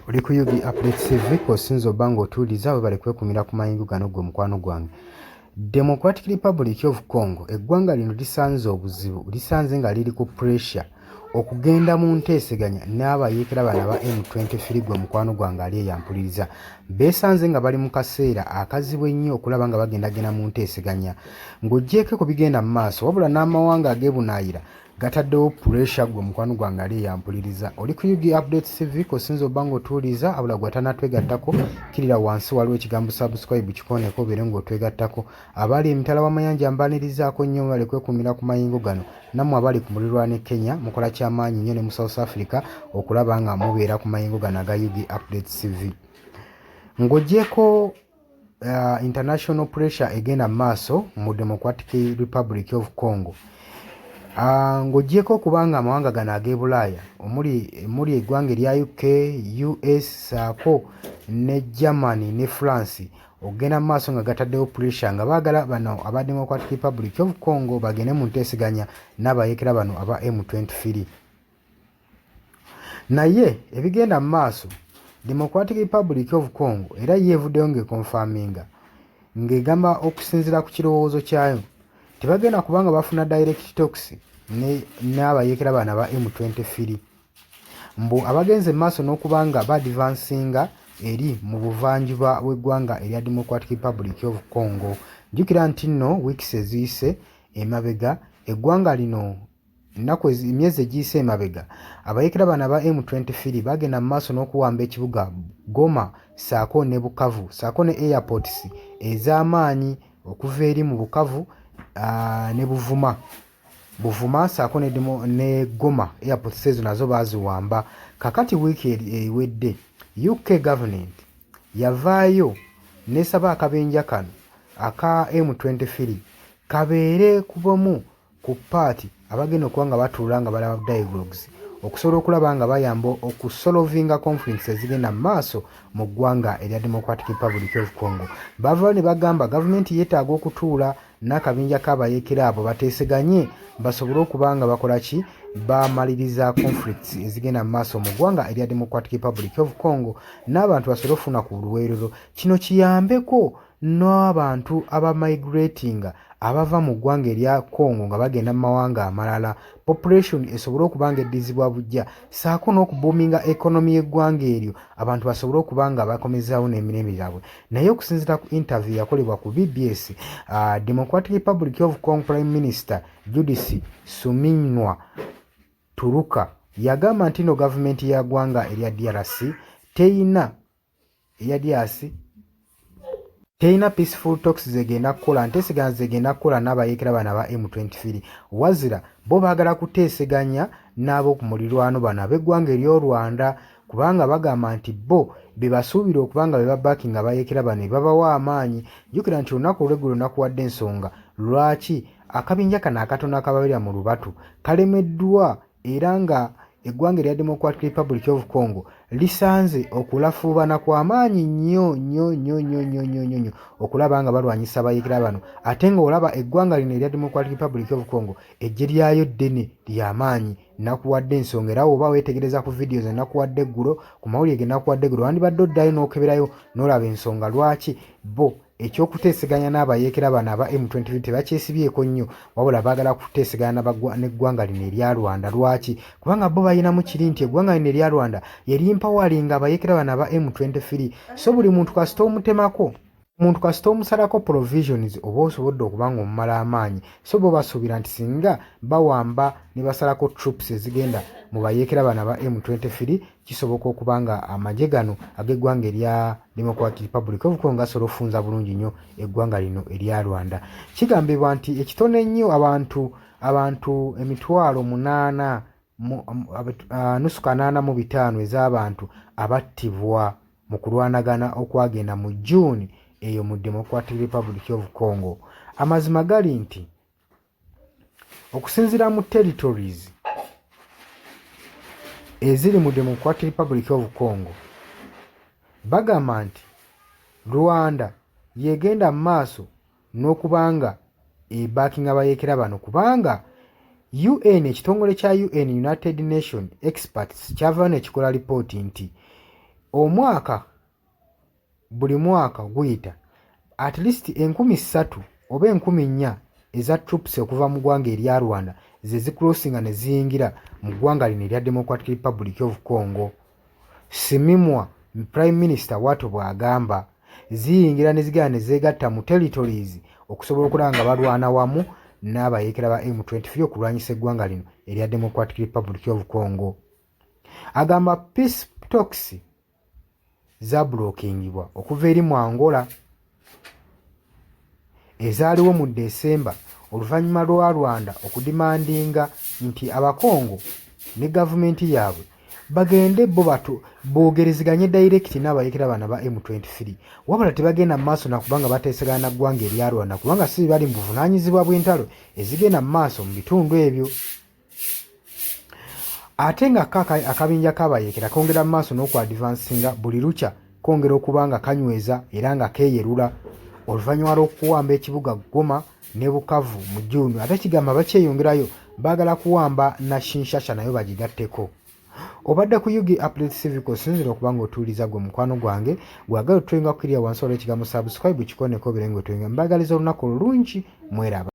Oli ku Yugi Updates TV kosinzo bango otuuliza we bali kwekumira ku mayingu gano gwe mukwano gwange. Democratic Republic of Congo eggwanga lino lisanze obuzibu lisanze nga liri ku pressure okugenda mu nteeseganya n'abayeekera bano ba M23 gwe mukwano gwange ali eyampuliriza beesanze nga bali mu kaseera akazibu ennyo okulaba nga bagendagenda mu nteeseganya ng'oggyeko ku bigenda mu maaso wabula n'amawanga ageebunaayira gataddewo pressure gwe mukwano gwange ali eyampuliriza. Oli ku Yugi Updates TV kosinzo bango otuuliza abula gwe atanatwegattako kirira wansi waliwo ekigambo subscribe kikooneko obeere ng'otwegattako. Abali emitala w'amayanja mbanirizaako nnyo bali kwekumira ku mayingo gano nammwe abali ku muliraano Kenya mukola kyamaanyi nnyo ne mu South Africa okulaba nga mubeera ku mayingo gano aga Yugi Updates TV. Ng'oggyeko international pressure egenda mu maaso mu Democratic Republic of Congo. Ng'oggyeko kubanga amawanga gano ag'e omuli eggwanga erya UK, US saako ne Germany ne France ogenda mu maaso nga gataddewo pressure nga baagala bano aba Democratic Republic of Congo bagende mu nteeseganya n'abayeekera bano aba M23. Naye ebigenda mu maaso Democratic Republic of Congo era yeevuddeyo ng'ekonfaminga ng'egamba okusinziira ku kirowoozo kyayo tebagenda kubanga bafuna direct talks n'abayeekera bano aba M23 mbu abagenze maaso n'okubanga badvansinga eri mu buvanjuba bw'eggwanga erya Democratic Republic of Congo. Jjukira nti nno weeks eziyise emabega eggwanga lino emyezi egiyise emabega abayeekera bano aba M23 bagenda mu maaso n'okuwamba ekibuga Goma saako ne Bukavu saako ne airports ez'amaanyi okuva eri mu Bukavu ne Buvuma saako ne Goma airports ezo nazo baaziwamba. Kakati wiiki ewedde UK government yavaayo n'esaba akabenja kano aka M23 kabeere ku bumu ku paati abagenda okuba nga batuula nga balaba dialogues okusobola okulaba nga bayamba okusolovinga conflicts ezigenda mu maaso mu ggwanga erya Democratic Republic of Congo. Bavaayo ne bagamba gavumenti yeetaaga okutuula n'akabinja k'abayeekera abo bateeseganye basobole okuba nga bakola ki bamaliriza conflicts ezigenda mu maaso mu ggwanga erya Democratic Republic of Congo n'abantu basobole okufuna ku luweerero. Kino kiyambeko n'abantu abamigratinga abava mu ggwanga erya Congo nga bagenda mu mawanga amalala population esobole okuba nga eddizibwa bujja saako n'okubuuminga economy y'eggwanga eryo abantu basobole okuba nga bakomezaawo n'emirembe gyabwe. Naye okusinziira ku interview yakolebwa ku BBS Democratic Republic of Congo Prime Minister Judith Suminwa Turuka yagamba nti no gavumenti ya ggwanga erya DRC teina peaceful talks zegenda kukola nteeseganya zegenda kukola n'abayeekera bano aba M23 wazira bo baagala kuteeseganya n'abo ku mulirwano bano ab'eggwanga ery'o Rwanda kubanga bagamba nti bo be basuubira okubanga be babaakinga abayeekera bano babawa amaanyi. Jjukira nti olunaku olw'eggulo nakuwadde ensonga lwaki akabinja kano akatono akababeera mu lubatu kalemeddwa era nga eggwanga erya Democratic Republic of Congo lisanze okulafuubana kw'amaanyi nnyo okulaba nga balwanyisa abayeekera bano ate nga olaba eggwanga lino erya Democratic Republic of Congo eggye lyayo ddene ly'amaanyi. Nakuwadde ensonga era oba weetegereza ku videos nakuwadde eggulo ku mawulire ge nakuwadde eggulo wandibadde oddayo n'okeberayo n'olaba ensonga lwaki bo ekyokuteeseganya n'abayeekera bano aba M23 tebakyesibyeko nnyo wabula baagala kuteeseganya n'eggwanga lino erya Rwanda. Lwaki? Kubanga bo balinamu kiri nti eggwanga lino erya Rwanda yerimpawalinga abayeekera bano aba M23 so buli muntu kasita omutemako omuntu kasita omusalako provisions oba osobodde okuba nga omumala amaanyi so bo basuubira nti singa bawamba ne basalako troops ezigenda mu bayeekera bano aba M23 kisoboka okuba nga amagye gano ag'eggwanga erya Democratic Republic of Congo gasobola ofunza bulungi nnyo eggwanga lino erya Rwanda. Kigambibwa nti ekitone nnyo abantu emitwalo 8.85 ez'abantu abattibwa mu kulwanagana okwagenda mu June eyo mu Democratic Republic of Congo. Amazima gali nti okusinziira mu territories eziri mu Democratic Republic of Congo bagamba nti Rwanda yegenda mu maaso n'okubanga ebaakinga abayeekera bano kubanga UN ekitongole kya UN United Nations experts kyava nekikola lipooti nti omwaka buli mwaka guyita at least 3,000 oba 4,000 eza troops okuva mu ggwanga erya Rwanda ze zicrossinga ne ziyingira mu ggwanga lino erya Democratic Republic of Congo. Simimwa Prime Minister Wato bw'agamba ziyingira ne zigenda ne zeegatta mu territories okusobola okulaba nga balwana wamu n'abayeekera ba M23 okulwanyisa eggwanga lino erya Democratic Republic of Congo. Agamba peace talks zaabulokingibwa okuva eri mu Angola ezaaliwo mu Desemba oluvannyuma lwa Rwanda okudimandinga nti Abakongo ne gavumenti yaabwe bagende bo boogerezeganye direct n'abayeekera bano ba M23 wabula tebagenda mu maaso nakubanga bateesegana na ggwanga erya Rwanda kubanga si bali mu buvunaanyizibwa bw'entalo ezigenda mu maaso mu bitundu ebyo. Ate nga akabinja k'abayeekera kongera mu maaso n'okwadvansinga buli lukya kongera okuba nga kanyweza era nga keeyerula oluvannyuma lw'okuwamba ekibuga Goma ne Bukavu mu June. Ate kigamba bakyeyongerayo baagala kuwamba na Kinshasa nayo bagigatteko. Obadde ku Yugi Update Civic sinzira okuba ng'otuuliza gwe mukwano gwange gwagala otwenga kukirya wansi olw'ekigambo subscribe kikoneko birengo twenga mbagaliza olunaku olulungi mweraba.